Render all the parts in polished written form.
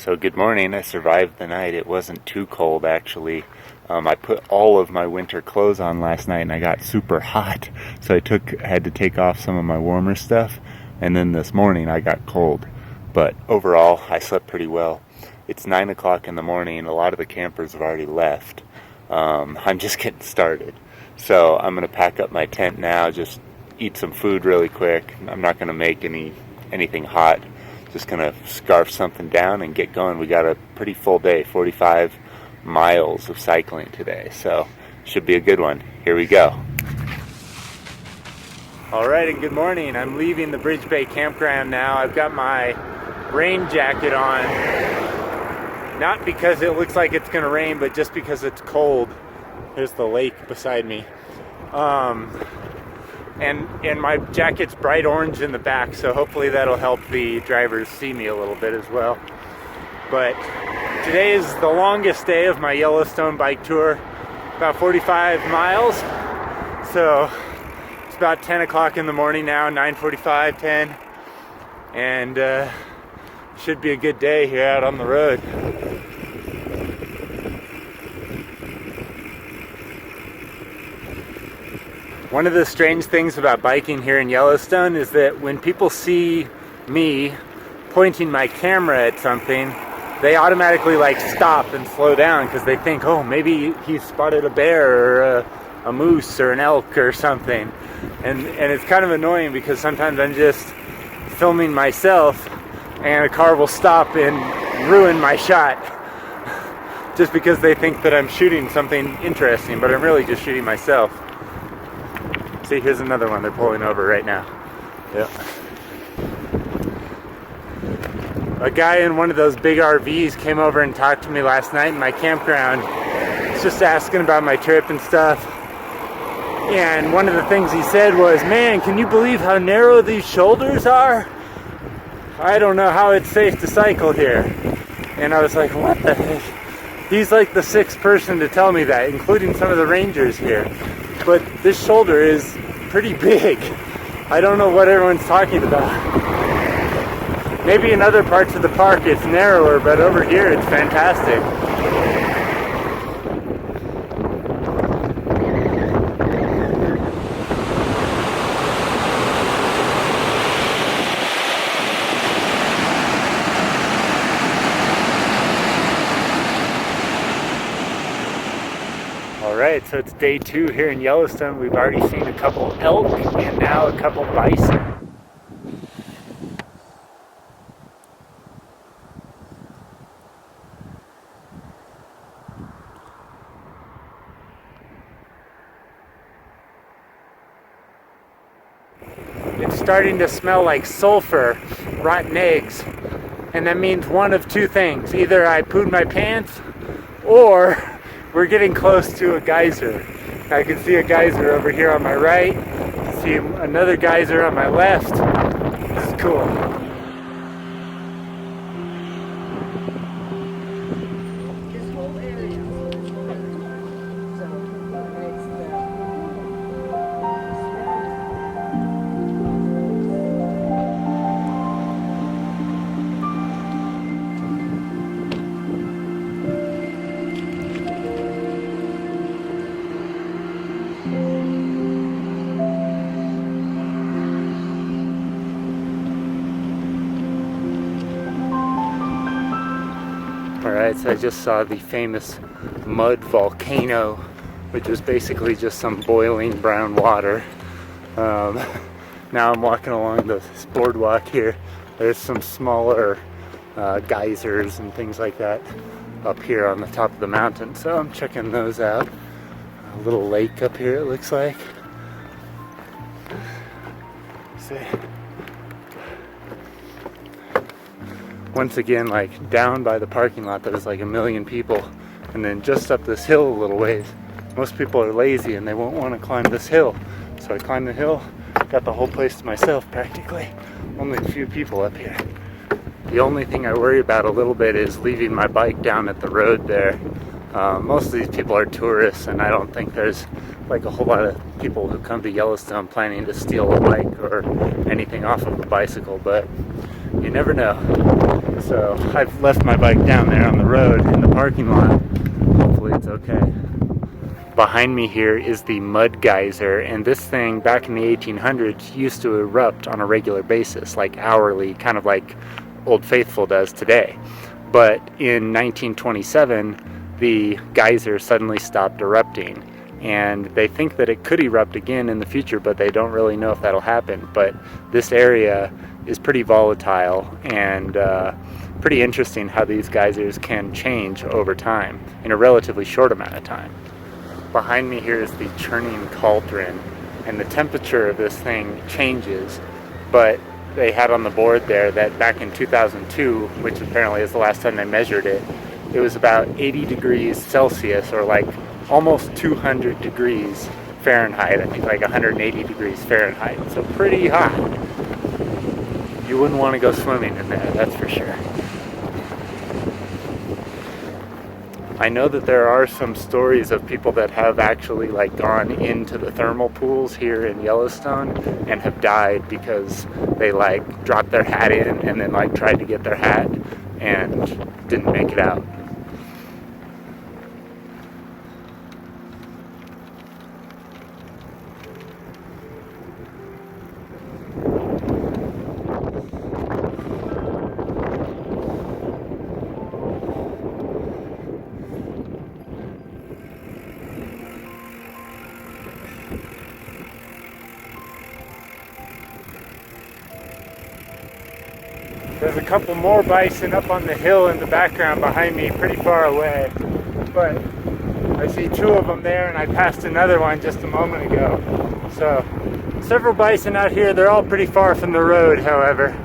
So good morning. I survived the night. It wasn't too cold actually. I put all of my winter clothes on last night and I got super hot. So I had to take off some of my warmer stuff, and then this morning I got cold. But overall I slept pretty well. It's 9 o'clock in the morning. A lot of the campers have already left. I'm just getting started. So I'm going to pack up my tent now, just eat some food really quick. I'm not going to make anything hot. Just going to scarf something down and get going. We got a pretty full day, 45 miles of cycling today. So should be a good one. Here we go. Alright, and good morning. I'm leaving the Bridge Bay Campground now. I've got my rain jacket on. Not because it looks like it's going to rain, but just because it's cold. There's the lake beside me. And my jacket's bright orange in the back, so hopefully that'll help the drivers see me a little bit as well. But today is the longest day of my Yellowstone bike tour, about 45 miles. So it's about 10 o'clock in the morning now, 9:45, 10. And should be a good day here out on the road. One of the strange things about biking here in Yellowstone is that when people see me pointing my camera at something, they automatically stop and slow down because they think, oh, maybe he spotted a bear or a moose or an elk or something. And it's kind of annoying because sometimes I'm just filming myself and a car will stop and ruin my shot just because they think that I'm shooting something interesting, but I'm really just shooting myself. See, here's another one. They're pulling over right now. Yep. A guy in one of those big RVs came over and talked to me last night in my campground. He's just asking about my trip and stuff. And one of the things he said was, man, can you believe how narrow these shoulders are? I don't know how it's safe to cycle here. And I was like, what the heck? He's like the sixth person to tell me that, including some of the rangers here. But this shoulder is pretty big. I don't know what everyone's talking about. Maybe in other parts of the park it's narrower, but over here it's fantastic. Alright, so it's day 2 here in Yellowstone. We've already seen a couple elk and now a couple bison. It's starting to smell like sulfur, rotten eggs, and that means one of two things. Either I pooed my pants or we're getting close to a geyser. I can see a geyser over here on my right. I can see another geyser on my left. This is cool. This whole area. Alright, so I just saw the famous mud volcano, which is basically just some boiling brown water. Now I'm walking along this boardwalk here. There's some smaller geysers and things like that up here on the top of the mountain, so I'm checking those out. A little lake up here, it looks like. See. Once again, down by the parking lot, there's a million people, and then just up this hill a little ways, most people are lazy and they won't want to climb this hill. So I climbed the hill, got the whole place to myself practically. Only a few people up here. The only thing I worry about a little bit is leaving my bike down at the road there. Most of these people are tourists, and I don't think there's a whole lot of people who come to Yellowstone planning to steal a bike or anything off of a bicycle, but you never know. So I've left my bike down there on the road in the parking lot. Hopefully it's okay. Behind me here is the mud geyser, and this thing back in the 1800s used to erupt on a regular basis, like hourly, kind of like Old Faithful does today. But in 1927, the geyser suddenly stopped erupting, and they think that it could erupt again in the future, but they don't really know if that'll happen. But this area is pretty volatile, and pretty interesting how these geysers can change over time in a relatively short amount of time. Behind me here is the Churning Cauldron, and the temperature of this thing changes, but they had on the board there that back in 2002, which apparently is the last time they measured it, it was about 80 degrees Celsius, or like almost 200 degrees Fahrenheit, I think like 180 degrees Fahrenheit, so pretty hot. You wouldn't want to go swimming in there, that's for sure. I know that there are some stories of people that have actually like gone into the thermal pools here in Yellowstone and have died because they like dropped their hat in and then like tried to get their hat and didn't make it out. There's a couple more bison up on the hill in the background behind me, pretty far away. But I see two of them there, and I passed another one just a moment ago. So, several bison out here. They're all pretty far from the road, however.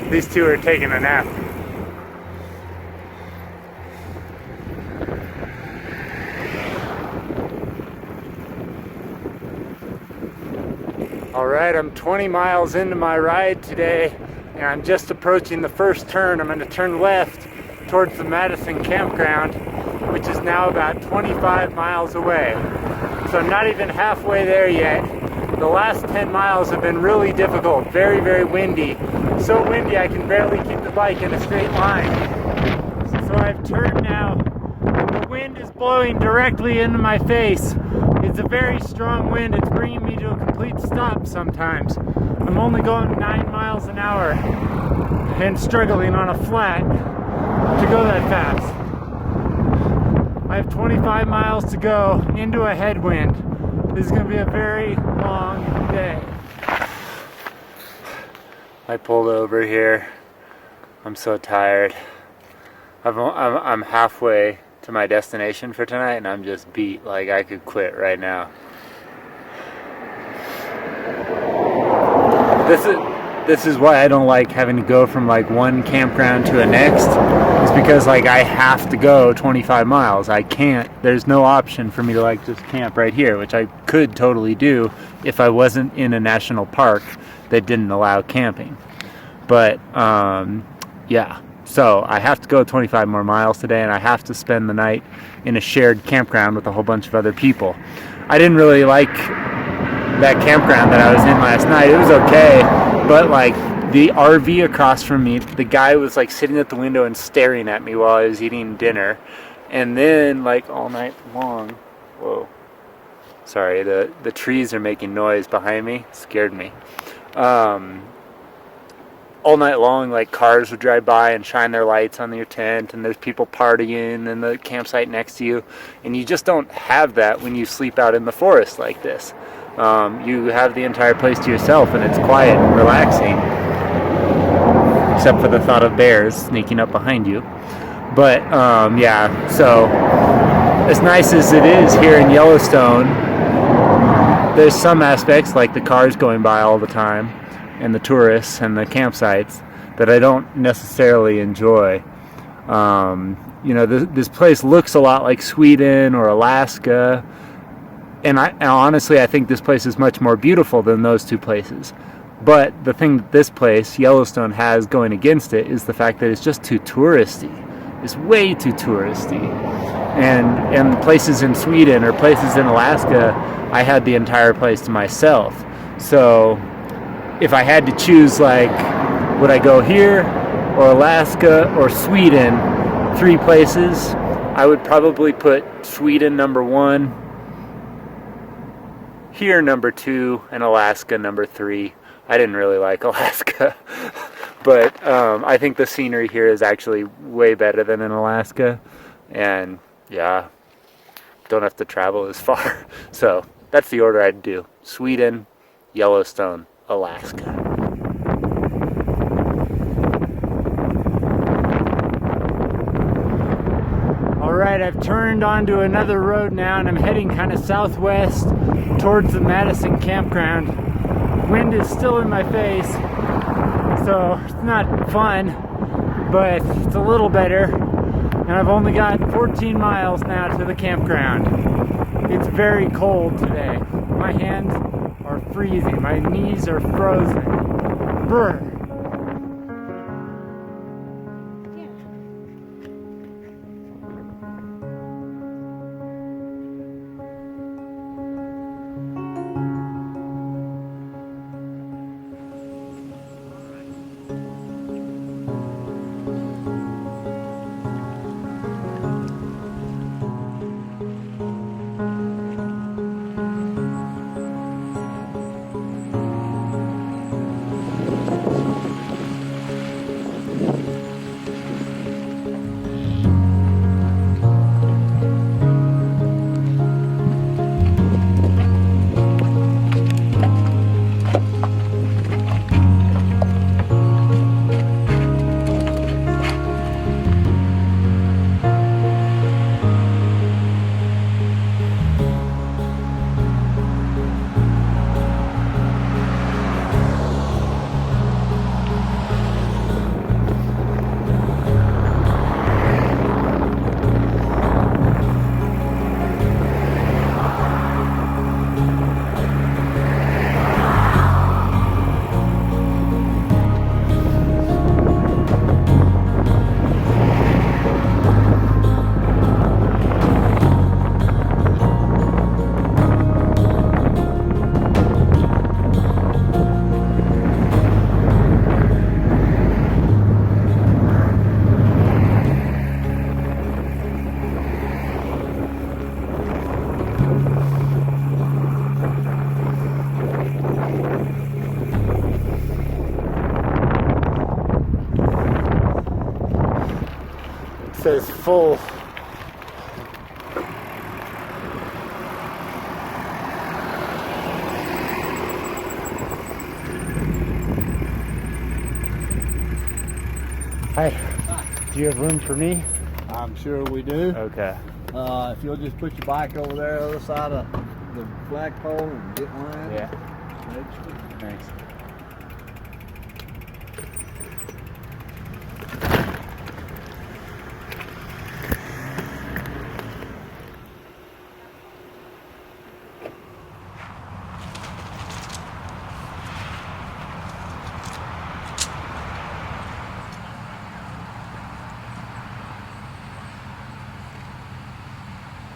These two are taking a nap. Alright, I'm 20 miles into my ride today, and I'm just approaching the first turn. I'm going to turn left towards the Madison Campground, which is now about 25 miles away. So I'm not even halfway there yet. The last 10 miles have been really difficult, very, very windy. So windy I can barely keep the bike in a straight line. So I've turned now, and the wind is blowing directly into my face. It's a very strong wind. It's bringing me to a complete stop sometimes. I'm only going 9 miles an hour and struggling on a flat to go that fast. I have 25 miles to go into a headwind. This is going to be a very long day. I pulled over here. I'm so tired. I'm halfway to my destination for tonight, and I'm just beat. Like, I could quit right now. This is why I don't like having to go from like one campground to a next. It's because like I have to go 25 miles. I can't. There's no option for me to like just camp right here, which I could totally do if I wasn't in a national park that didn't allow camping. But yeah. So I have to go 25 more miles today, and I have to spend the night in a shared campground with a whole bunch of other people. I didn't really like that campground that I was in last night. It was okay, but like the RV across from me, the guy was like sitting at the window and staring at me while I was eating dinner. And then like all night long, whoa, sorry, the trees are making noise behind me, scared me. All night long, like cars would drive by and shine their lights on your tent, and there's people partying in the campsite next to you, and you just don't have that when you sleep out in the forest like this. You have the entire place to yourself, and it's quiet and relaxing, except for the thought of bears sneaking up behind you. But yeah, so as nice as it is here in Yellowstone, there's some aspects like the cars going by all the time and the tourists and the campsites that I don't necessarily enjoy. You know, this place looks a lot like Sweden or Alaska, and honestly I think this place is much more beautiful than those two places. But the thing that this place, Yellowstone, has going against it is the fact that it's just too touristy. It's way too touristy. And places in Sweden or places in Alaska, I had the entire place to myself. So if I had to choose like would I go here or Alaska or Sweden? 3 places. I would probably put Sweden number 1, here number 2, and Alaska number 3. I didn't really like Alaska, but I think the scenery here is actually way better than in Alaska, and yeah, don't have to travel as far. So that's the order I'd do: Sweden, Yellowstone, Alaska. Alright, I've turned onto another road now and I'm heading kind of southwest towards the Madison Campground. Wind is still in my face, so it's not fun, but it's a little better. And I've only got 14 miles now to the campground. It's very cold today. My hands are freezing. My knees are frozen. Brr. Says full. Hi. Do you have room for me? I'm sure we do. Okay. If you'll just put your bike over there, other side of the flagpole, and get line. Yeah. Thanks.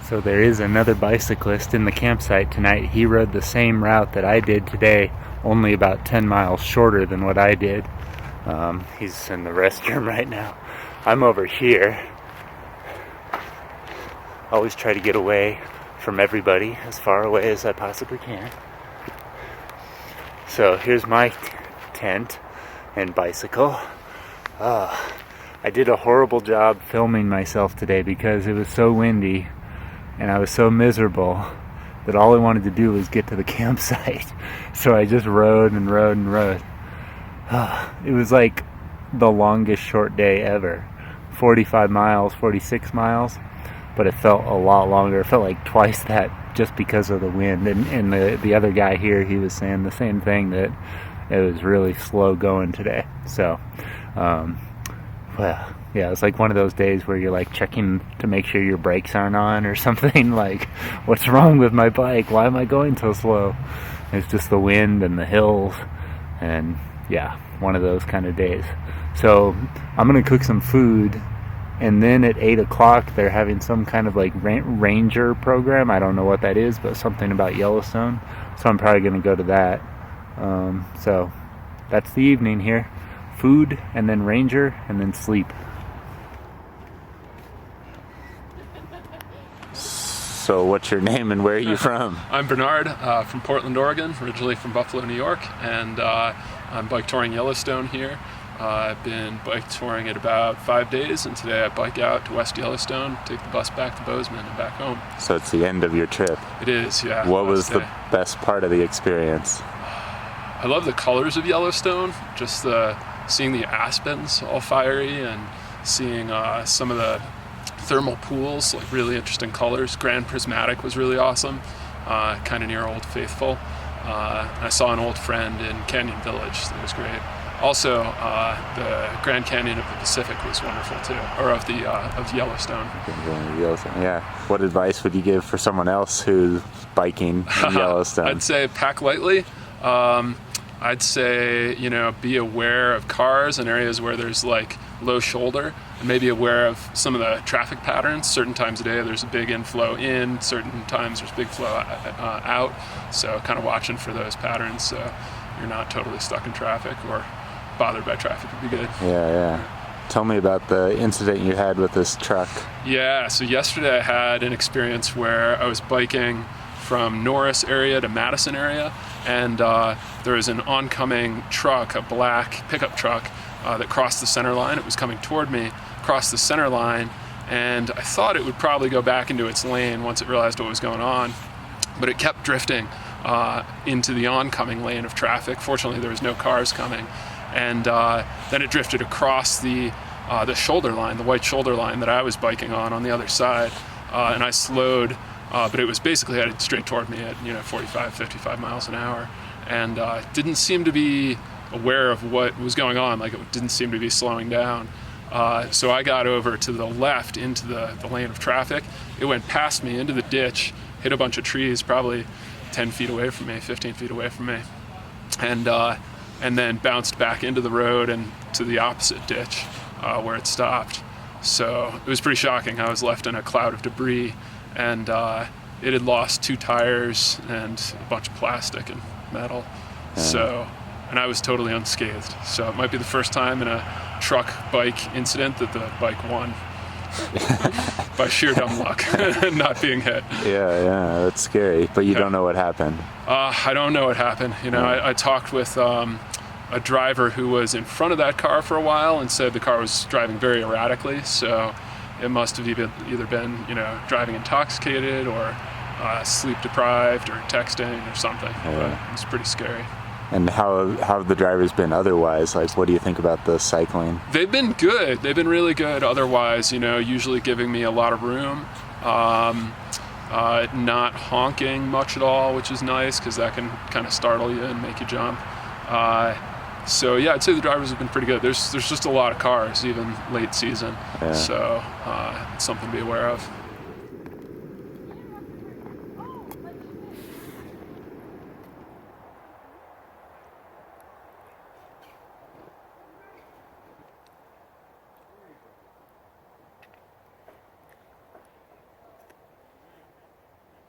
So there is another bicyclist in the campsite tonight. He rode the same route that I did today, only about 10 miles shorter than what I did. He's in the restroom right now. I'm over here. Always try to get away from everybody, as far away as I possibly can. So here's my tent and bicycle. I did a horrible job filming myself today because it was so windy and I was so miserable that all I wanted to do was get to the campsite. So I just rode and rode and rode. It was like the longest short day ever. 45 miles, 46 miles, but it felt a lot longer. It felt like twice that just because of the wind. And the other guy here, he was saying the same thing, that it was really slow going today. So, well, yeah, it's like one of those days where you're like checking to make sure your brakes aren't on or something. Like, what's wrong with my bike? Why am I going so slow? It's just the wind and the hills, and yeah, one of those kind of days. So I'm gonna cook some food, and then at 8 o'clock they're having some kind of like ranger program. I don't know what that is, but something about Yellowstone. So I'm probably gonna go to that. So that's the evening here. food, and then ranger, and then sleep. So what's your name and where are you from? I'm Bernard from Portland, Oregon, originally from Buffalo, New York, and I'm bike touring Yellowstone here. I've been bike touring it about 5 days, and today I bike out to West Yellowstone, take the bus back to Bozeman and back home. So it's the end of your trip. It is, yeah. What was the best part of the experience? I love the colors of Yellowstone, just seeing the aspens all fiery and seeing some of the thermal pools, like really interesting colors. Grand Prismatic was really awesome, kind of near Old Faithful. I saw an old friend in Canyon Village, that was great. Also, the Grand Canyon of the Pacific was wonderful too, or of Yellowstone. Yeah. What advice would you give for someone else who's biking in Yellowstone? I'd say pack lightly. I'd say, be aware of cars and areas where there's like low shoulder, and maybe aware of some of the traffic patterns. Certain times of day there's a big inflow in, certain times there's big flow out. So kind of watching for those patterns so you're not totally stuck in traffic or bothered by traffic would be good. Yeah. Tell me about the incident you had with this truck. Yeah, so yesterday I had an experience where I was biking from Norris area to Madison area, and there was an oncoming truck, a black pickup truck, that crossed the center line. It was coming toward me, crossed the center line, and I thought it would probably go back into its lane once it realized what was going on, but it kept drifting into the oncoming lane of traffic. Fortunately, there was no cars coming, and then it drifted across the shoulder line, the white shoulder line that I was biking on the other side, and I slowed, but it was basically headed straight toward me at 45, 55 miles an hour, and didn't seem to be aware of what was going on. Like, it didn't seem to be slowing down. So I got over to the left into the lane of traffic. It went past me into the ditch, hit a bunch of trees, probably 10 feet away from me, 15 feet away from me, and then bounced back into the road and to the opposite ditch where it stopped. So it was pretty shocking. I was left in a cloud of debris, and it had lost 2 tires and a bunch of plastic and metal. And I was totally unscathed. So it might be the first time in a truck bike incident that the bike won. By sheer dumb luck, not being hit. Yeah, that's scary. But you don't know what happened. I don't know what happened. I talked with a driver who was in front of that car for a while and said the car was driving very erratically. So it must have either been driving intoxicated or sleep deprived or texting or something. But it's pretty scary. And how have the drivers been otherwise? Like, what do you think about the cycling? They've been good. They've been really good otherwise, usually giving me a lot of room. Not honking much at all, which is nice because that can kind of startle you and make you jump. So yeah, I'd say the drivers have been pretty good. There's just a lot of cars, even late season. So it's something to be aware of.